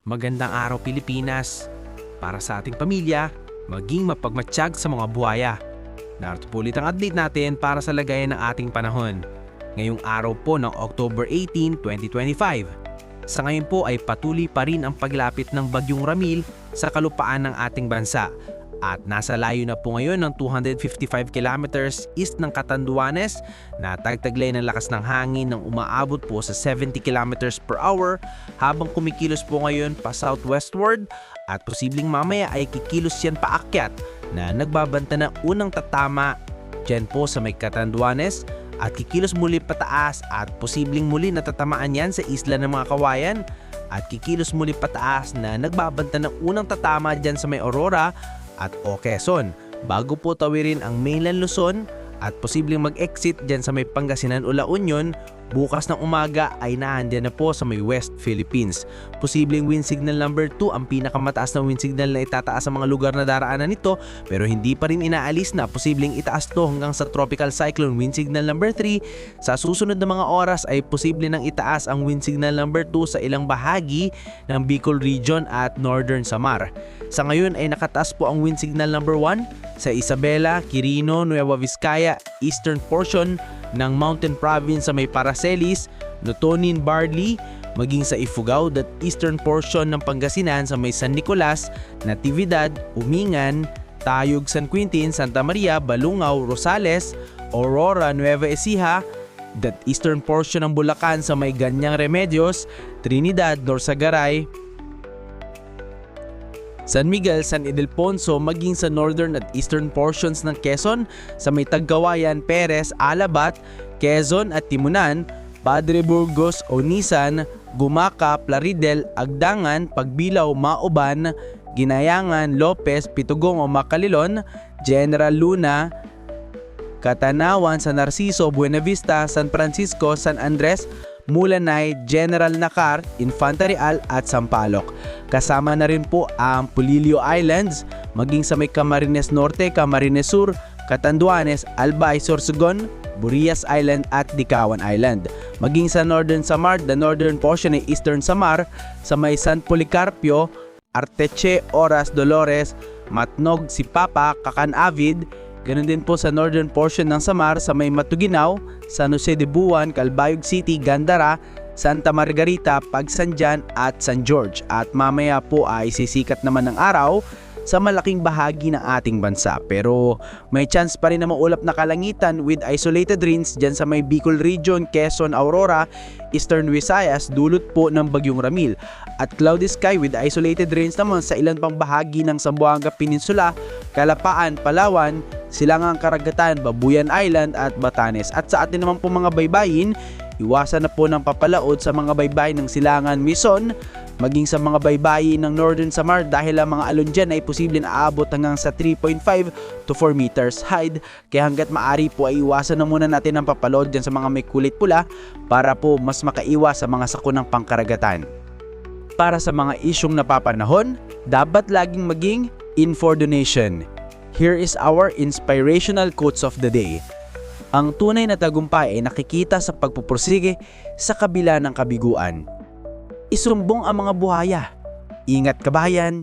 Magandang araw Pilipinas! Para sa ating pamilya, maging mapagmatsyag sa mga buhaya. Narito po ulit ang update natin para sa lagayan ng ating panahon. Ngayong araw po ng October 18, 2025. Sa ngayon po ay patuloy pa rin ang paglapit ng Bagyong Ramil sa kalupaan ng ating bansa. At nasa layo na po ngayon ng 255 kilometers east ng Catanduanes na tagtaglay ng lakas ng hangin ng umaabot po sa 70 kilometers per hour habang kumikilos po ngayon pa southwestward at posibleng mamaya ay kikilos yan paakyat na nagbabanta ng unang tatama dyan po sa may Catanduanes at kikilos muli pataas at posibleng muli natatamaan yan sa isla ng mga Kawayan at kikilos muli pataas na nagbabanta ng unang tatama dyan sa may Aurora at Quezon bago po tawirin ang mainland Luzon at posibleng mag-exit dyan sa may Pangasinan o La Union. Bukas ng umaga ay naandyan na po sa may West Philippines. Posibleng wind signal number 2 ang pinakamataas na wind signal na itataas sa mga lugar na daraanan nito, pero hindi pa rin inaalis na posibleng itaas to hanggang sa tropical cyclone wind signal number 3. Sa susunod na mga oras ay posible nang itaas ang wind signal number 2 sa ilang bahagi ng Bicol Region at Northern Samar. Sa ngayon ay nakataas po ang wind signal number 1 sa Isabela, Quirino, Nueva Vizcaya, eastern portion ng Mountain Province sa may Paracelis, Notonin, Barley, maging sa Ifugao at eastern portion ng Pangasinan sa may San Nicolas, Natividad, Umingan, Tayug, San Quintin, Santa Maria, Balungaw, Rosales, Aurora, Nueva Ecija, that eastern portion ng Bulacan sa may Ganyang Remedios, Trinidad, Norsagaray, San Miguel, San Ildefonso, maging sa northern at eastern portions ng Quezon sa may Tagkawayan, Perez, Alabat, Quezon at Timunan, Padre Burgos, Onisan, Gumaca, Plaridel, Agdangan, Pagbilao, Maoban, Ginayangan, Lopez, Pitugong o Macalilon, General Luna, Catanawan, San Narciso, Buenavista, San Francisco, San Andres, Mulanay, General Nakar, Infanta Real at Sampaloc. Kasama na rin po ang Polillo Islands, maging sa may Camarines Norte, Camarines Sur, Catanduanes, Albay, Sorsogon, Burias Island at Dicawan Island. Maging sa Northern Samar, the northern portion ay Eastern Samar, sa may San Policarpio, Arteche, Oras, Dolores, Matnog, Sipapa, Cacan Avid. Ganun din po sa northern portion ng Samar sa may Matuginao, San Jose de Buwan, Calbayog City, Gandara, Santa Margarita, Pagsanjan at San George. At mamaya po ay sisikat naman ng araw sa malaking bahagi ng ating bansa. Pero may chance pa rin na maulap na kalangitan with isolated rains dyan sa may Bicol Region, Quezon, Aurora, Eastern Visayas, dulot po ng Bagyong Ramil. At cloudy sky with isolated rains naman sa ilan pang bahagi ng Zamboanga Peninsula, Calapaan, Palawan, Silangang Karagatan, Babuyan Island at Batanes. At sa atin naman po mga baybayin, iwasan na po ng papalaod sa mga baybayin ng Silangan, Quezon, maging sa mga baybayin ng Northern Samar dahil ang mga alon dyan ay posibleng aabot hanggang sa 3.5 to 4 meters height. Kaya hanggat maaari po ay iwasan na muna natin ang papalood dyan sa mga may kulit pula para po mas makaiwas sa mga sakunang pangkaragatan. Para sa mga isyong napapanahon, dapat laging maging in for donation. Here is our inspirational quotes of the day. Ang tunay na tagumpay ay nakikita sa pagpupursige sa kabila ng kabiguan. Isumbong ang mga buhaya. Ingat kabayan!